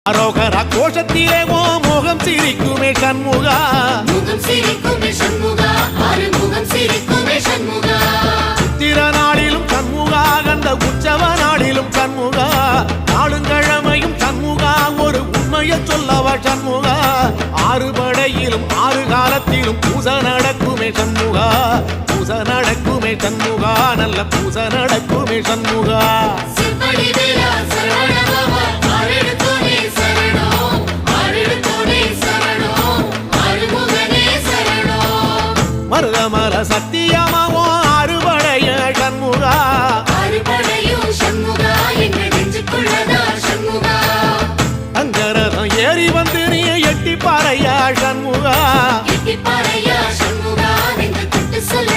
அரோகரா கோஷத்திலே ஓ முகம் சிரிக்குமே சண்முகா, முகம் சிரிக்குமே சண்முகா, ஆறுமுகம் சிரிக்குமே சண்முகா. சித்திர நாளிலும் சண்முகா, கந்த உற்சவ நாளிலும் சண்முகா, நாளுங்கிழமையும் சண்முகா, ஒரு உண்மையை சொல்லவா சண்முகா. ஆறு படையிலும் ஆறு காலத்திலும் பூசை நடக்குமே சண்முகா, பூசை நடக்குமே சண்முகா, நல்ல பூசை நடக்குமே சண்முகா. சிற்படி வீரா சரவண பவா, ஆறெடுத்தோனே சரணம், ஆறெடுத்தோனே சரணம், ஆறுமுகனே சரணம். மருதமர சத்தியமாவோ அறுபடைய சண்முகா, அறுபடையும் சண்முகா, எங்க நெஞ்சுக்குள்ளதா சண்முகா. அங்கரதம் ஏறி வந்து நீ எட்டி பாறையா சண்முகா, எட்டி பாறையா சண்முகா, நெஞ்சு தொட்டு சொல்ல